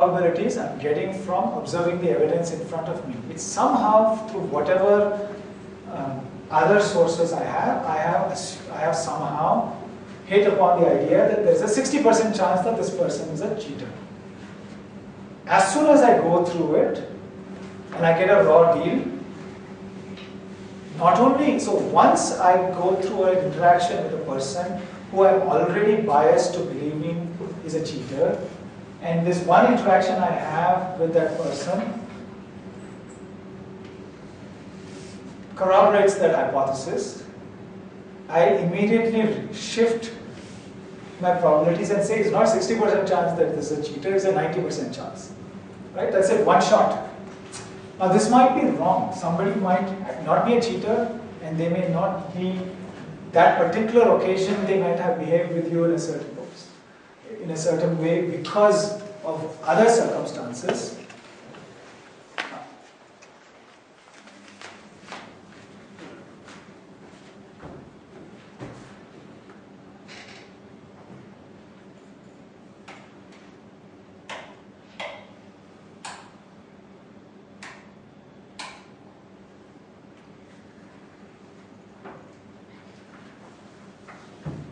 probabilities I'm getting from observing the evidence in front of me. It's somehow through whatever other sources I have somehow hit upon the idea that there's a 60% chance that this person is a cheater. As soon as I go through it and I get a raw deal, not only, so once I go through an interaction with a person who I'm already biased to believing is a cheater, and this one interaction I have with that person corroborates that hypothesis, I immediately shift my probabilities and say it's not 60% chance that this is a cheater, it's a 90% chance. Right? That's it, one shot. Now this might be wrong. Somebody might not be a cheater and they may not be, that particular occasion they might have behaved with you in a certain way because of other circumstances.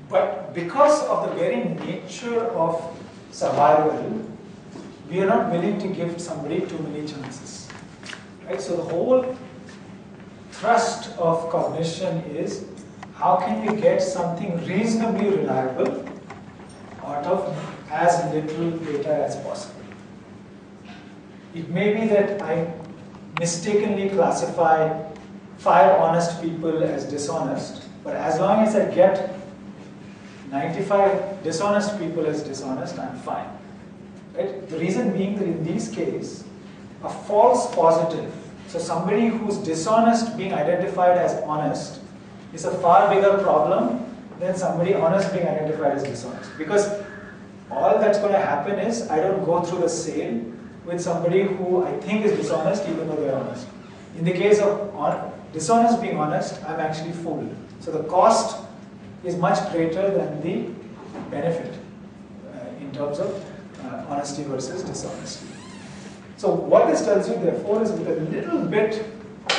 But because of the very nature of survival, we are not willing to give somebody too many chances. Right? So the whole thrust of cognition is how can we get something reasonably reliable out of as little data as possible. It may be that I mistakenly classify 5 honest people as dishonest, but as long as I get 95 dishonest people as dishonest, I'm fine. Right? The reason being that in these cases, a false positive, so somebody who's dishonest being identified as honest, is a far bigger problem than somebody honest being identified as dishonest. Because all that's going to happen is I don't go through the sale with somebody who I think is dishonest even though they're honest. In the case of dishonest being honest, I'm actually fooled. So the cost is much greater than the benefit in terms of honesty versus dishonesty. So what this tells you therefore is with a little bit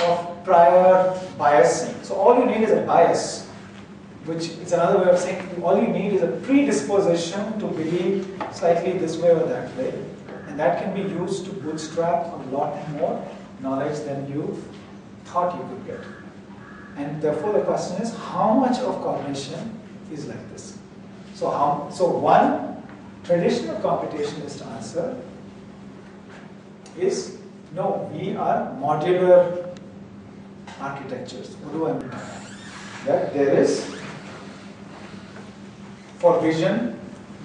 of prior biasing. So all you need is a bias, which is another way of saying all you need is a predisposition to believe slightly this way or that way, and that can be used to bootstrap a lot more knowledge than you thought you could get. And therefore the question is, how much of cognition is like this? So one traditional computationist answer is, no, we are modular architectures. What do I mean by that? That there is, for vision,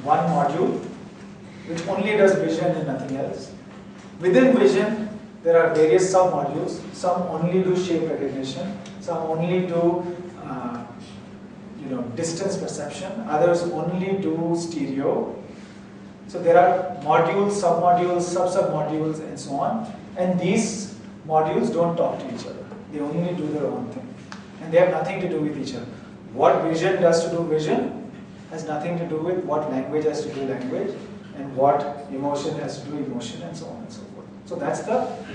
one module which only does vision and nothing else. Within vision, there are various sub-modules. Some only do shape recognition. Some only do distance perception. Others only do stereo. So there are modules, sub-modules, sub-sub-modules, and so on. And these modules don't talk to each other. They only do their own thing. And they have nothing to do with each other. What vision does to do vision has nothing to do with what language has to do language, and what emotion has to do emotion, and so on and so forth. So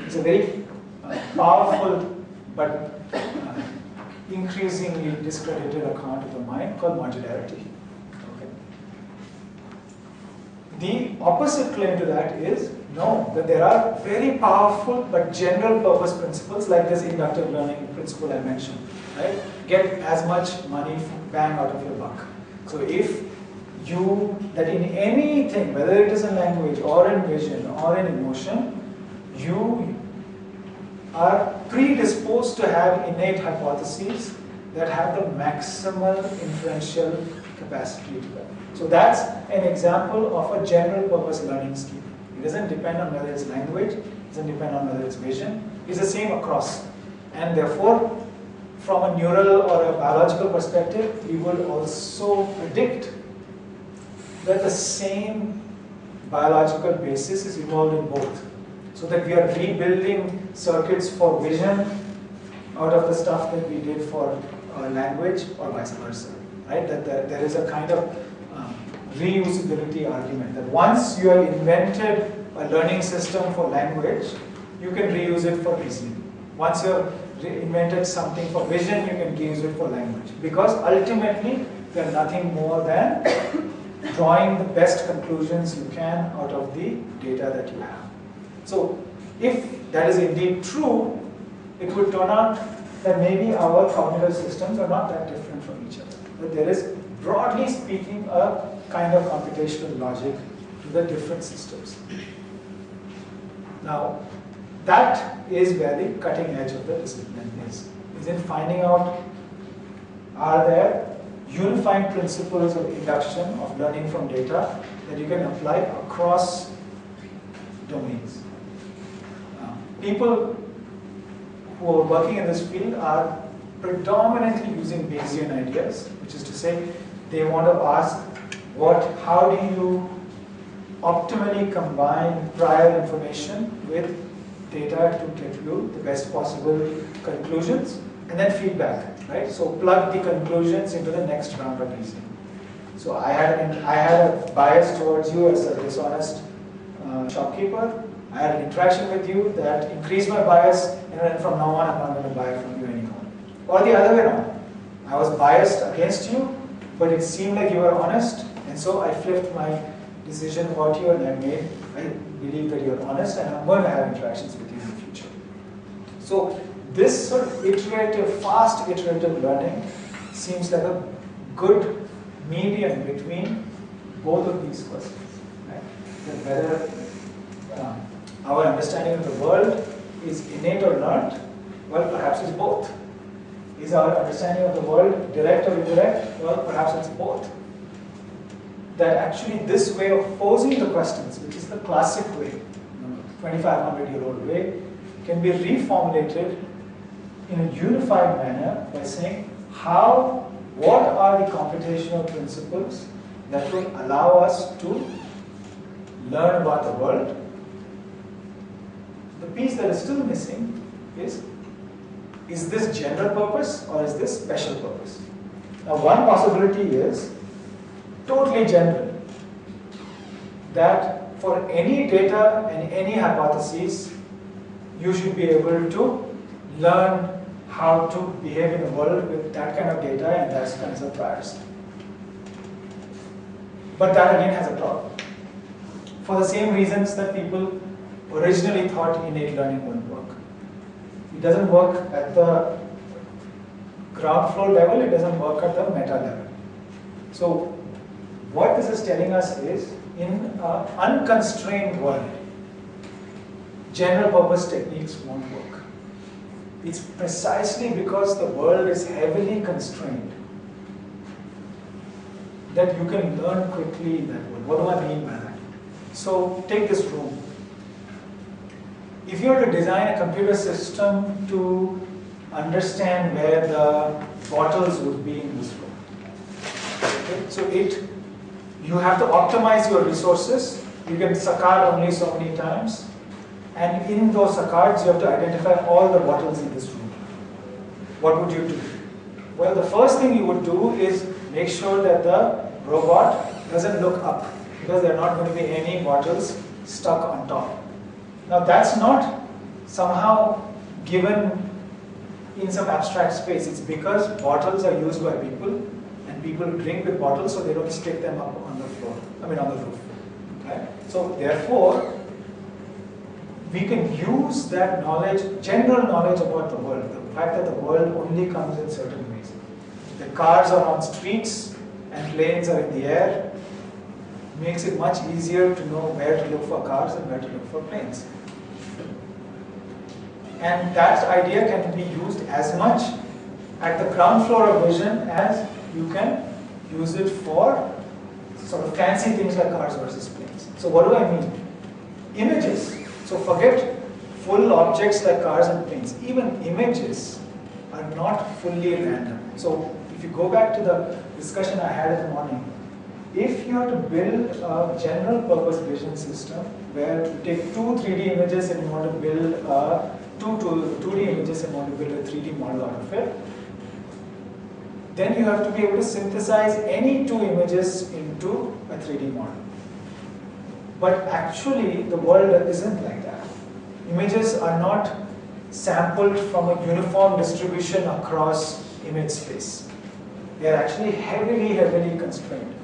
it's a very powerful but increasingly discredited account of the mind called modularity. Okay. The opposite claim to that is, no, that there are very powerful but general purpose principles like this inductive learning principle I mentioned. Right? Get as much money bang out of your buck. So if that in anything, whether it is in language or in vision or in emotion, you are predisposed to have innate hypotheses that have the maximal inferential capacity to them. So that's an example of a general purpose learning scheme. It doesn't depend on whether it's language, it doesn't depend on whether it's vision, it's the same across. And therefore, from a neural or a biological perspective, we will also predict that the same biological basis is involved in both. So that we are rebuilding circuits for vision out of the stuff that we did for language, or vice versa. Right? That there is a kind of reusability argument that once you have invented a learning system for language, you can reuse it for reasoning. Once you've invented something for vision, you can reuse it for language. Because ultimately, they're nothing more than drawing the best conclusions you can out of the data that you have. So, if that is indeed true, it would turn out that maybe our cognitive systems are not that different from each other. But there is, broadly speaking, a kind of computational logic to the different systems. Now, that is where the cutting edge of the discipline is in finding out, are there unifying principles of induction, of learning from data, that you can apply across domains. People who are working in this field are predominantly using Bayesian ideas, which is to say, they want to ask, how do you optimally combine prior information with data to get you the best possible conclusions, and then feedback, right? So plug the conclusions into the next round of reasoning. So I had a bias towards you as a dishonest shopkeeper. I had an interaction with you that increased my bias, and then from now on I'm not going to buy from you anymore. Or the other way around. I was biased against you, but it seemed like you were honest, and so I flipped my decision about you, and I believe that you're honest, and I'm going to have interactions with you in the future. So this sort of iterative, fast iterative learning seems like a good medium between both of these questions. Right? That whether our understanding of the world is innate or learned, well, perhaps it's both. Is our understanding of the world direct or indirect? Well, perhaps it's both. That actually this way of posing the questions, which is the classic way, 2,500-year-old way, can be reformulated in a unified manner by saying what are the computational principles that will allow us to learn about the world. The piece that is still missing is this general purpose or is this special purpose? Now, one possibility is totally general, that for any data and any hypotheses, you should be able to learn how to behave in the world with that kind of data and those kinds of priors. But that again has a problem. For the same reasons that people originally thought innate learning wouldn't work. It doesn't work at the ground floor level, it doesn't work at the meta level. So what this is telling us is, in an unconstrained world, general purpose techniques won't work. It's precisely because the world is heavily constrained that you can learn quickly in that world. What do I mean by that? So take this room. If you were to design a computer system to understand where the bottles would be in this room, okay? So you have to optimize your resources. You can saccade only so many times. And in those saccards, you have to identify all the bottles in this room. What would you do? Well, the first thing you would do is make sure that the robot doesn't look up, because there are not going to be any bottles stuck on top. Now, that's not somehow given in some abstract space. It's because bottles are used by people, and people drink with bottles so they don't stick them up on the floor, on the roof. Okay? So therefore, we can use that knowledge, general knowledge about the world, the fact that the world only comes in certain ways. The cars are on streets and planes are in the air, makes it much easier to know where to look for cars and where to look for planes. And that idea can be used as much at the ground floor of vision as you can use it for sort of fancy things like cars versus planes. So what do I mean? Images. So forget full objects like cars and planes. Even images are not fully random. So if you go back to the discussion I had in the morning, if you are to build a general purpose vision system where you take two 3D images and you want to build two 2D images and want to build a 3D model out of it, then you have to be able to synthesize any two images into a 3D model. But actually, the world isn't like that. Images are not sampled from a uniform distribution across image space. They are actually heavily constrained.